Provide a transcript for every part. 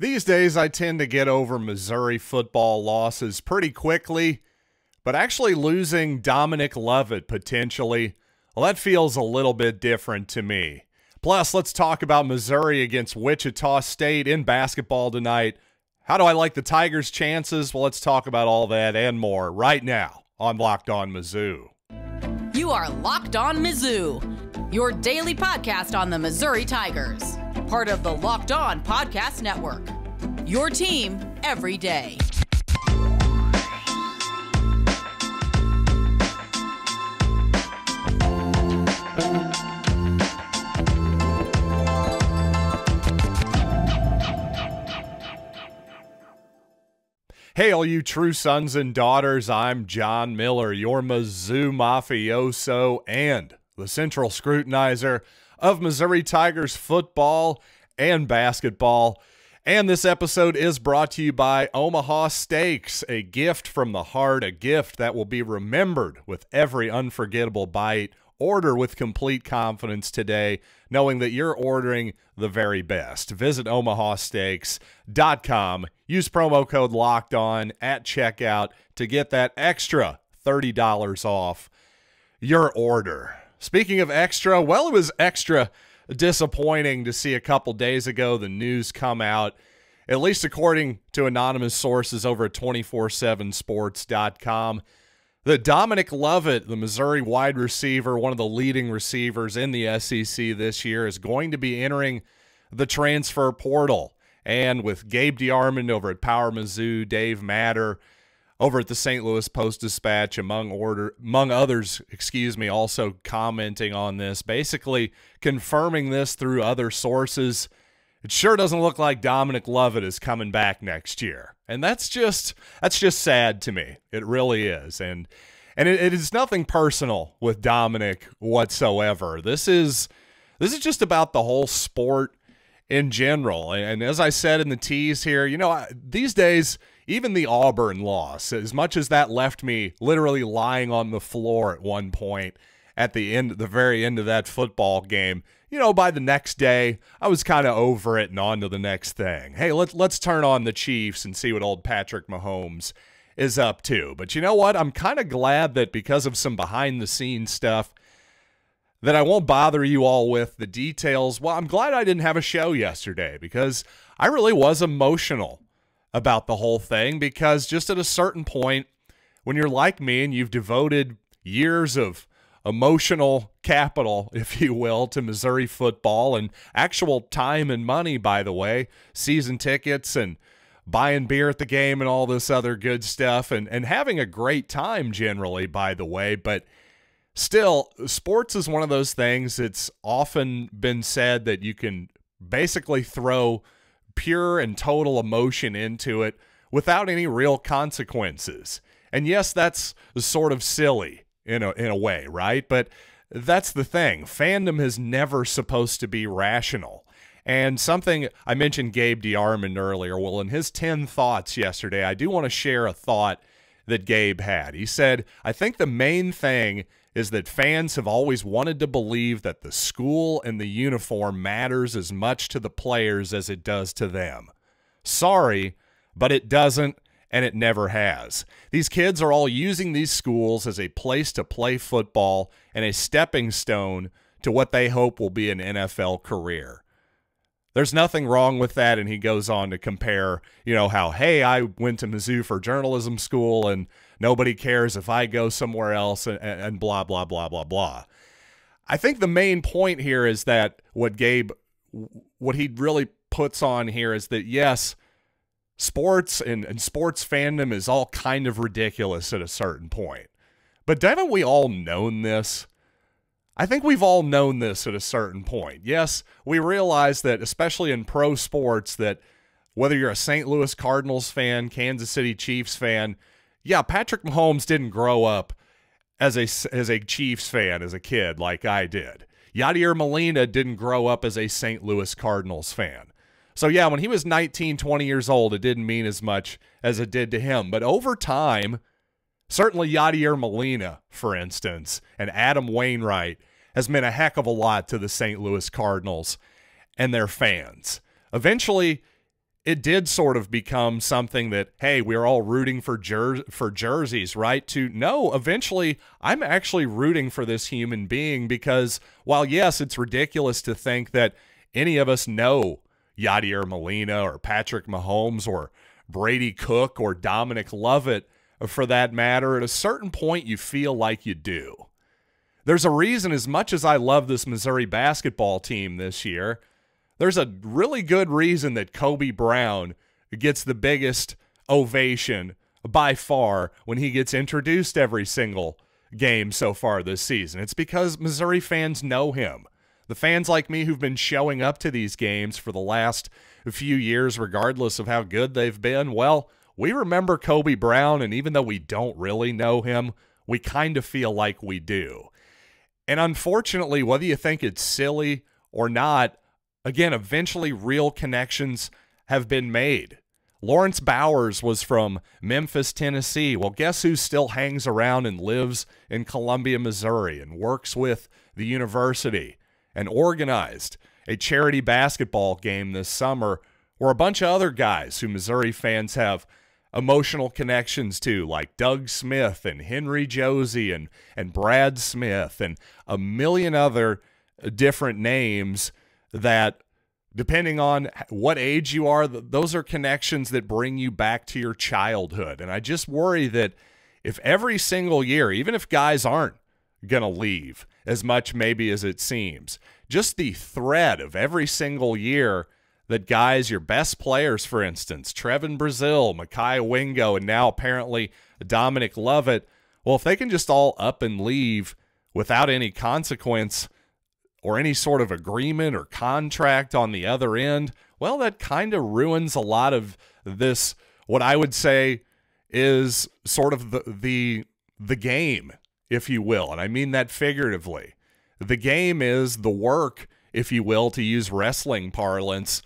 These days, I tend to get over Missouri football losses pretty quickly, but actually losing Dominic Lovett potentially, well, that feels a little bit different to me. Plus, let's talk about Missouri against Wichita State in basketball tonight. How do I like the Tigers' chances? Well, let's talk about all that and more right now on Locked On Mizzou. You are Locked On Mizzou, your daily podcast on the Missouri Tigers. Part of the Locked On Podcast Network, your team every day. Hey, all you true sons and daughters, I'm John Miller, your Mizzou mafioso and the central scrutinizer of Missouri Tigers football and basketball. And this episode is brought to you by Omaha Steaks, a gift from the heart, a gift that will be remembered with every unforgettable bite. Order with complete confidence today, knowing that you're ordering the very best. Visit omahasteaks.com. Use promo code LOCKEDON at checkout to get that extra $30 off your order. Speaking of extra, well, it was extra disappointing to see a couple days ago the news come out, at least according to anonymous sources over at 247sports.com, that Dominic Lovett, the Missouri wide receiver, one of the leading receivers in the SEC this year, is going to be entering the transfer portal. And with Gabe DeArmond over at Power Mizzou, Dave Matter over at the St. Louis Post-Dispatch, among others, also commenting on this, basically confirming this through other sources. It sure doesn't look like Dominic Lovett is coming back next year. And that's just sad to me. It really is. And it is nothing personal with Dominic whatsoever. This is just about the whole sport in general. And as I said in the tease here, these days, even the Auburn loss, as much as that left me literally lying on the floor at one point at the very end of that football game, by the next day, I was kind of over it and on to the next thing. Hey, let's turn on the Chiefs and see what old Patrick Mahomes is up to. But you know what? I'm kind of glad that because of some behind-the-scenes stuff that I won't bother you all with the details. Well, I'm glad I didn't have a show yesterday because I really was emotional about the whole thing, because just at a certain point, when you're like me and you've devoted years of emotional capital, if you will, to Missouri football, and actual time and money, by the way, season tickets and buying beer at the game and all this other good stuff, and having a great time generally, by the way. But still, sports is one of those things. It's often been said that you can basically throw pure and total emotion into it without any real consequences. And yes, that's sort of silly in a way, right? But that's the thing. Fandom is never supposed to be rational. And something I mentioned Gabe DeArmond earlier. Well, in his 10 thoughts yesterday, I do want to share a thought that Gabe had. He said, I think the main thing is that fans have always wanted to believe that the school and the uniform matters as much to the players as it does to them. Sorry, but it doesn't, and it never has. These kids are all using these schools as a place to play football and a stepping stone to what they hope will be an NFL career. There's nothing wrong with that, and he goes on to compare, how, hey, I went to Mizzou for journalism school, and nobody cares if I go somewhere else, and blah, blah, blah, blah, blah. I think the main point here is that what he really puts on here is that, yes, sports and sports fandom is all kind of ridiculous at a certain point. But haven't we all known this? I think we've all known this at a certain point. Yes, we realize that, especially in pro sports, that whether you're a St. Louis Cardinals fan, Kansas City Chiefs fan, yeah, Patrick Mahomes didn't grow up as a Chiefs fan as a kid like I did. Yadier Molina didn't grow up as a St. Louis Cardinals fan. So yeah, when he was 19, 20 years old, it didn't mean as much as it did to him. But over time, certainly Yadier Molina, for instance, and Adam Wainwright has meant a heck of a lot to the St. Louis Cardinals and their fans. Eventually, it did sort of become something that, hey, we're all rooting for jerseys, right? To no, eventually I'm actually rooting for this human being, because while, yes, it's ridiculous to think that any of us know Yadier Molina or Patrick Mahomes or Brady Cook or Dominic Lovett, for that matter, at a certain point you feel like you do. There's a reason, as much as I love this Missouri basketball team this year, there's a really good reason that Kobe Brown gets the biggest ovation by far when he gets introduced every single game so far this season. It's because Missouri fans know him. The fans like me who've been showing up to these games for the last few years, regardless of how good they've been, well, we remember Kobe Brown, and even though we don't really know him, we kind of feel like we do. And unfortunately, whether you think it's silly or not, again, eventually real connections have been made. Lawrence Bowers was from Memphis, Tennessee. Well, guess who still hangs around and lives in Columbia, Missouri, and works with the university and organized a charity basketball game this summer where a bunch of other guys who Missouri fans have emotional connections to, like Doug Smith and Henry Josie and Brad Smith and a million other different names that, depending on what age you are, those are connections that bring you back to your childhood. And I just worry that if every single year, even if guys aren't going to leave as much maybe as it seems, just the thread of every single year that guys, your best players, for instance, Trevin Brazile, Mekhi Wingo, and now apparently Dominic Lovett, well, if they can just all up and leave without any consequence or any sort of agreement or contract on the other end, well, that kind of ruins a lot of this, what I would say is sort of the game, if you will. And I mean that figuratively. The game is the work, if you will, to use wrestling parlance,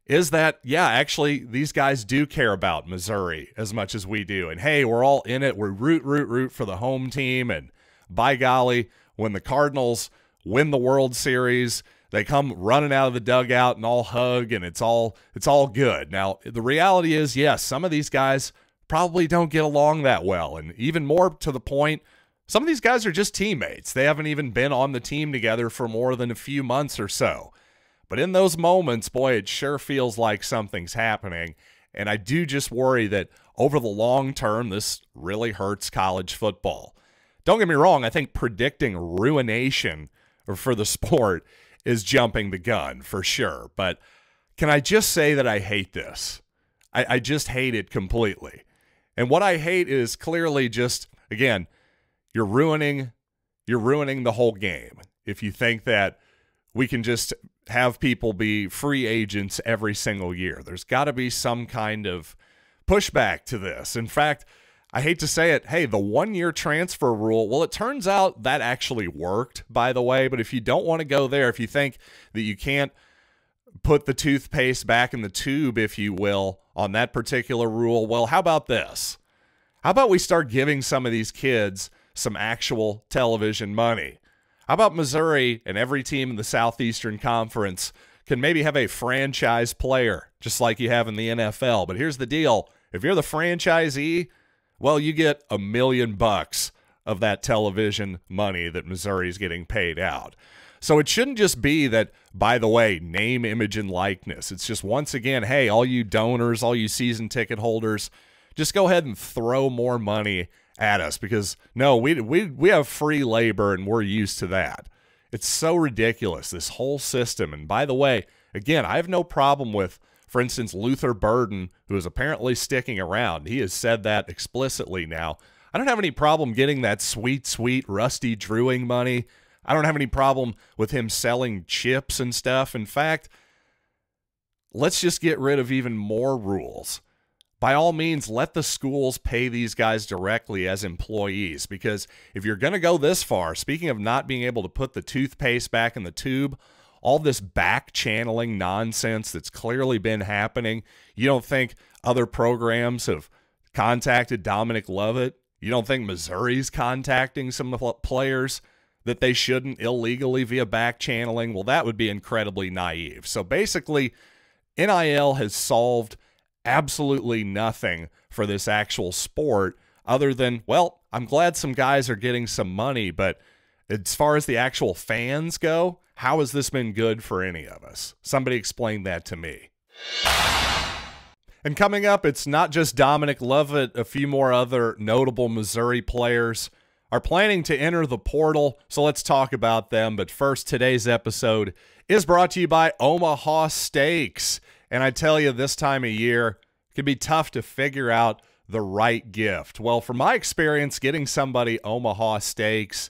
is that, yeah, actually, these guys do care about Missouri as much as we do. And, hey, we're all in it. We're root for the home team. And by golly, when the Cardinals win the World Series, they come running out of the dugout and all hug, and it's all good. Now, the reality is, yes, some of these guys probably don't get along that well. And even more to the point, some of these guys are just teammates. They haven't even been on the team together for more than a few months or so. But in those moments, boy, it sure feels like something's happening. And I do just worry that over the long term, this really hurts college football. Don't get me wrong, I think predicting ruination for the sport is jumping the gun for sure. But can I just say that I hate this? I just hate it completely. And what I hate is clearly just, again, you're ruining the whole game if you think that we can just have people be free agents every single year. There's got to be some kind of pushback to this. In fact, I hate to say it, hey, the one-year transfer rule, well, it turns out that actually worked, by the way. But if you don't want to go there, if you think that you can't put the toothpaste back in the tube, if you will, on that particular rule, well, how about this? How about we start giving some of these kids some actual television money? How about Missouri and every team in the Southeastern Conference can maybe have a franchise player, just like you have in the NFL? But here's the deal. If you're the franchisee, well, you get $1 million of that television money that Missouri's getting paid out. So it shouldn't just be that, by the way, name, image, and likeness. It's just, once again, hey, all you donors, all you season ticket holders, just go ahead and throw more money at us, because no, we have free labor and we're used to that. It's so ridiculous, this whole system. And by the way, again, I have no problem with, for instance, Luther Burden, who is apparently sticking around. He has said that explicitly now. I don't have any problem getting that sweet, sweet Rusty Drewing money. I don't have any problem with him selling chips and stuff. In fact, let's just get rid of even more rules. By all means, let the schools pay these guys directly as employees, because if you're going to go this far, speaking of not being able to put the toothpaste back in the tube, all this back channeling nonsense that's clearly been happening, you don't think other programs have contacted Dominic Lovett? You don't think Missouri's contacting some players that they shouldn't illegally via back channeling? Well, that would be incredibly naive. So basically, NIL has solved absolutely nothing for this actual sport other than, well, I'm glad some guys are getting some money, but as far as the actual fans go, how has this been good for any of us? Somebody explain that to me. And coming up, it's not just Dominic, Lovett. A few more other notable Missouri players are planning to enter the portal, so let's talk about them. But first, today's episode is brought to you by Omaha Steaks. And I tell you, this time of year, it can be tough to figure out the right gift. Well, from my experience, getting somebody Omaha Steaks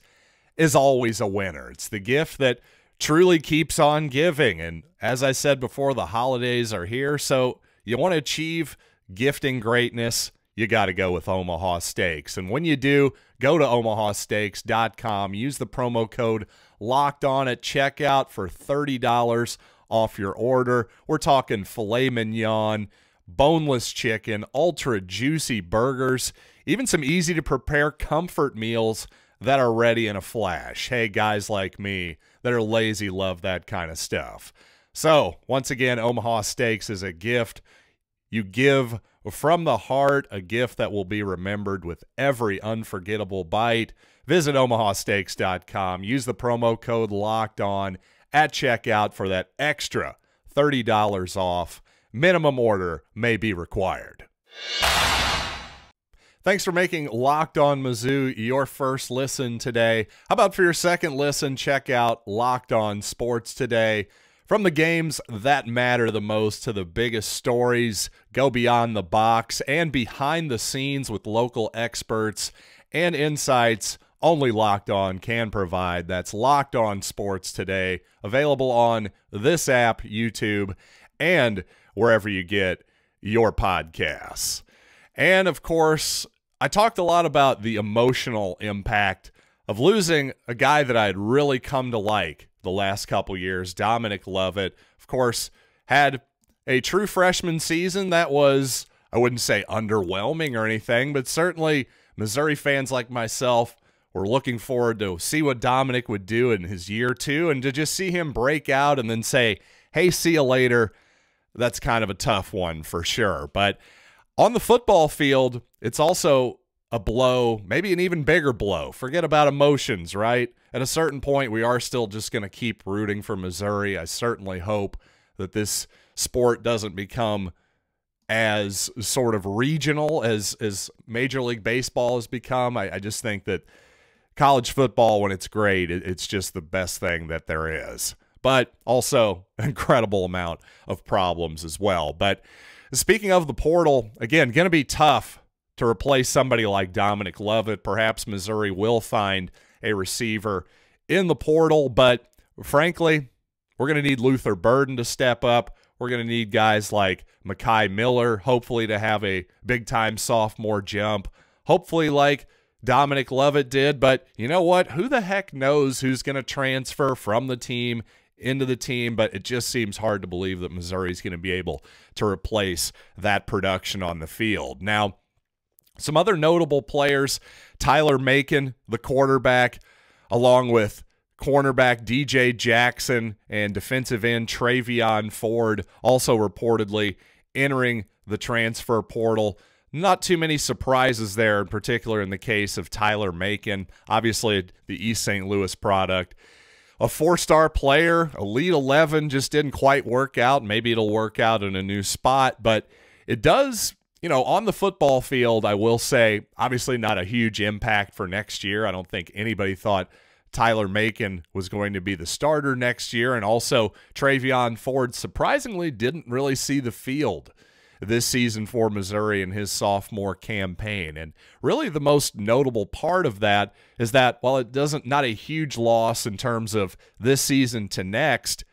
is always a winner. It's the gift that truly keeps on giving. And as I said before, the holidays are here, so you want to achieve gifting greatness, you got to go with Omaha Steaks. And when you do, go to omahasteaks.com. Use the promo code LOCKEDON at checkout for $30 off your order. We're talking filet mignon, boneless chicken, ultra juicy burgers, even some easy to prepare comfort meals that are ready in a flash. Hey, guys like me that are lazy love that kind of stuff. So, once again, Omaha Steaks is a gift. You give from the heart, a gift that will be remembered with every unforgettable bite. Visit omahasteaks.com. Use the promo code LOCKEDON at checkout for that extra $30 off. Minimum order may be required. Thanks for making Locked On Mizzou your first listen today. How about for your second listen, check out Locked On Sports Today. From the games that matter the most to the biggest stories, go beyond the box and behind the scenes with local experts and insights only Locked On can provide. That's Locked On Sports Today, available on this app, YouTube, and wherever you get your podcasts. And, of course, I talked a lot about the emotional impact of losing a guy that I had really come to like the last couple years, Dominic Lovett. Of course, had a true freshman season that was, I wouldn't say underwhelming or anything, but certainly Missouri fans like myself were looking forward to see what Dominic would do in his year two, and to just see him break out and then say, hey, see you later. That's kind of a tough one for sure. But on the football field, it's also a blow, maybe an even bigger blow. Forget about emotions, right? At a certain point, we are still just going to keep rooting for Missouri. I certainly hope that this sport doesn't become as sort of regional as Major League Baseball has become. I just think that college football, when it's great, it's just the best thing that there is. But also an incredible amount of problems as well. But speaking of the portal, again, going to be tough to replace somebody like Dominic Lovett. Perhaps Missouri will find a receiver in the portal, but frankly, we're going to need Luther Burden to step up. We're going to need guys like Mekhi Miller, hopefully to have a big-time sophomore jump, hopefully like Dominic Lovett did. But you know what? Who the heck knows who's going to transfer from the team into the team? But it just seems hard to believe that Missouri is going to be able to replace that production on the field. Now, some other notable players, Tyler Macon, the quarterback, along with cornerback DJ Jackson and defensive end Travion Ford, also reportedly entering the transfer portal. Not too many surprises there, in particular in the case of Tyler Macon, obviously the East St. Louis product. A four-star player, Elite 11, just didn't quite work out. Maybe it'll work out in a new spot, but it does, you know, on the football field, I will say, obviously not a huge impact for next year. I don't think anybody thought Tyler Macon was going to be the starter next year, and also Travion Ford surprisingly didn't really see the field this season for Missouri in his sophomore campaign. And really the most notable part of that is that while it not a huge loss in terms of this season to next,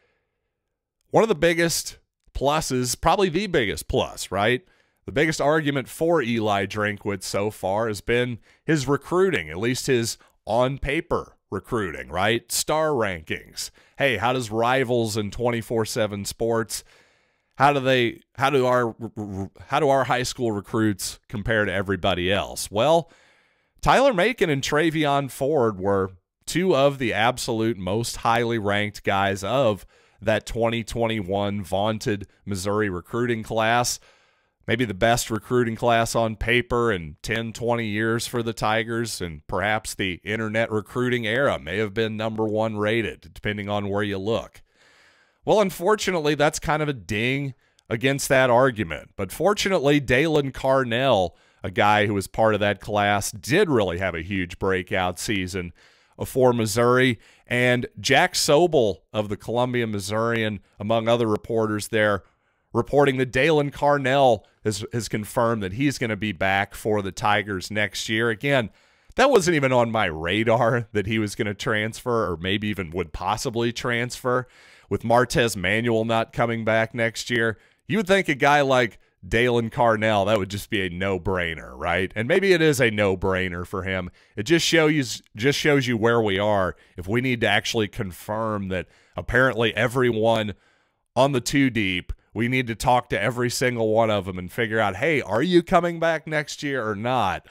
one of the biggest pluses, probably the biggest plus, right? The biggest argument for Eli Drinkwitz so far has been his recruiting, at least his on-paper recruiting, right? Star rankings. Hey, how does Rivals and 24/7 Sports, how do our high school recruits compare to everybody else? Well, Tyler Macon and Travion Ford were two of the absolute most highly ranked guys of that 2021 vaunted Missouri recruiting class. Maybe the best recruiting class on paper in 10, 20 years for the Tigers, and perhaps the internet recruiting era may have been #1 rated, depending on where you look. Well, unfortunately, that's kind of a ding against that argument. But fortunately, Dalen Carnell, a guy who was part of that class, did really have a huge breakout season for Missouri. And Jack Sobel of the Columbia Missourian, among other reporters there, reporting that Dalen Carnell has confirmed that he's going to be back for the Tigers next year. Again, that wasn't even on my radar that he was going to transfer, or maybe even would possibly transfer. With Martez Manuel not coming back next year, you would think a guy like Dalen Carnell, that would just be a no-brainer, right? And maybe it is a no-brainer for him. It just shows you where we are if we need to actually confirm that apparently everyone on the two deep, we need to talk to every single one of them and figure out, hey, are you coming back next year or not?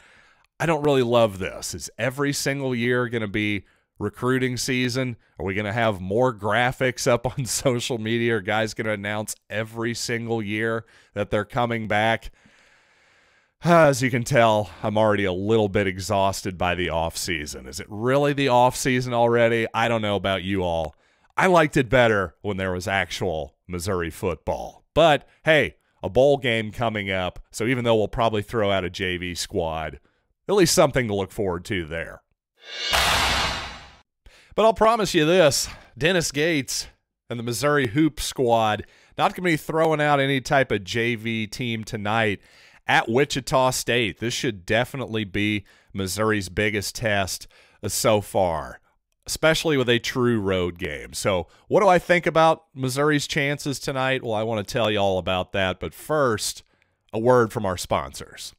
I don't really love this. Is every single year going to be recruiting season? Are we going to have more graphics up on social media? Are guys going to announce every single year that they're coming back? As you can tell, I'm already a little bit exhausted by the offseason. Is it really the offseason already? I don't know about you all. I liked it better when there was actual Missouri football. But, hey, a bowl game coming up, so even though we'll probably throw out a JV squad, at least something to look forward to there. But I'll promise you this, Dennis Gates and the Missouri Hoop squad not going to be throwing out any type of JV team tonight at Wichita State. This should definitely be Missouri's biggest test so far, especially with a true road game. So what do I think about Missouri's chances tonight? Well, I want to tell you all about that. But first, a word from our sponsors.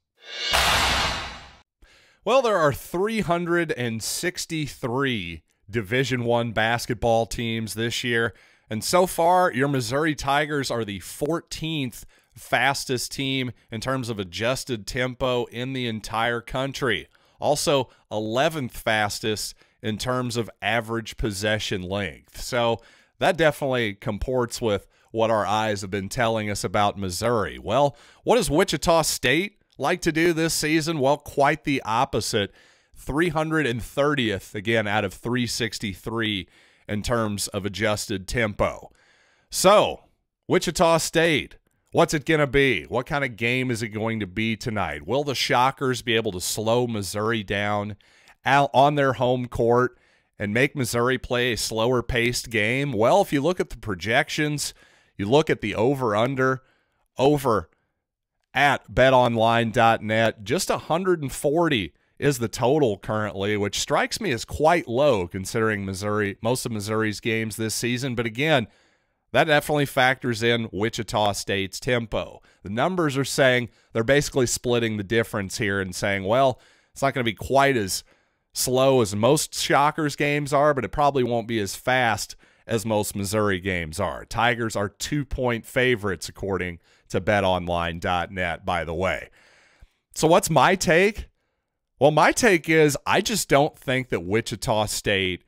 Well, there are 363 Division I basketball teams this year, and so far, your Missouri Tigers are the 14th fastest team in terms of adjusted tempo in the entire country. Also, 11th fastest in terms of average possession length. So that definitely comports with what our eyes have been telling us about Missouri. Well, what does Wichita State like to do this season? Well, quite the opposite. 330th, again, out of 363 in terms of adjusted tempo. So, Wichita State, what's it going to be? What kind of game is it going to be tonight? Will the Shockers be able to slow Missouri down out on their home court and make Missouri play a slower-paced game? Well, if you look at the projections, you look at the over-under, over at betonline.net, just 140 is the total currently, which strikes me as quite low considering most of Missouri's games this season. But again, that definitely factors in Wichita State's tempo. The numbers are saying they're basically splitting the difference here and saying, well, it's not going to be quite as slow as most Shockers games are, but it probably won't be as fast as most Missouri games are. Tigers are 2-point favorites according to betonline.net, by the way. So what's my take? Well, my take is I just don't think that Wichita State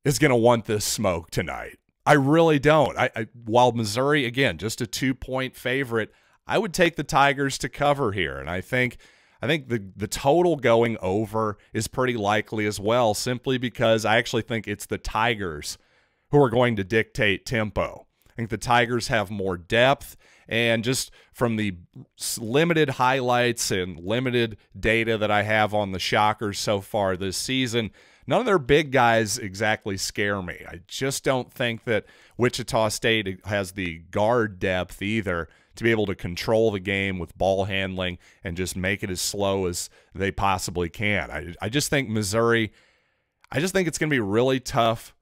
is going to want this smoke tonight. I really don't. While Missouri, again, just a 2-point favorite, I would take the Tigers to cover here. And I think the total going over is pretty likely as well, simply because I actually think it's the Tigers who are going to dictate tempo. I think the Tigers have more depth, and just from the limited highlights and limited data that I have on the Shockers so far this season, none of their big guys exactly scare me. I just don't think that Wichita State has the guard depth either to be able to control the game with ball handling and just make it as slow as they possibly can. I just think Missouri, I just think it's going to be really tough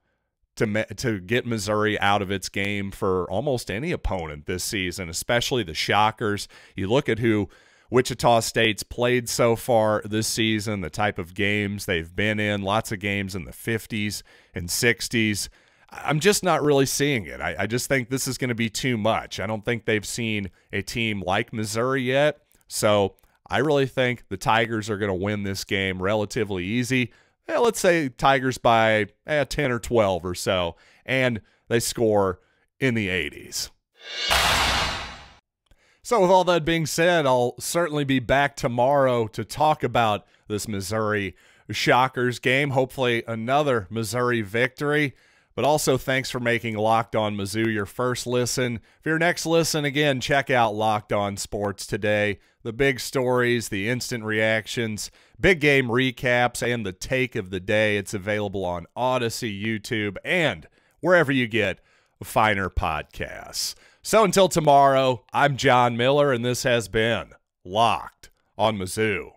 to get Missouri out of its game for almost any opponent this season, especially the Shockers. You look at who Wichita State's played so far this season, the type of games they've been in, lots of games in the 50s and 60s. I'm just not really seeing it. I just think this is going to be too much. I don't think they've seen a team like Missouri yet. So I really think the Tigers are going to win this game relatively easy. Let's say Tigers by 10 or 12 or so. And they score in the 80s. So with all that being said, I'll certainly be back tomorrow to talk about this Missouri Shockers game. Hopefully another Missouri victory. But also thanks for making Locked On Mizzou your first listen. For your next listen, again, check out Locked On Sports Today. The big stories, the instant reactions, big game recaps, and the take of the day. It's available on Odyssey, YouTube, and wherever you get finer podcasts. So until tomorrow, I'm John Miller, and this has been Locked On Mizzou.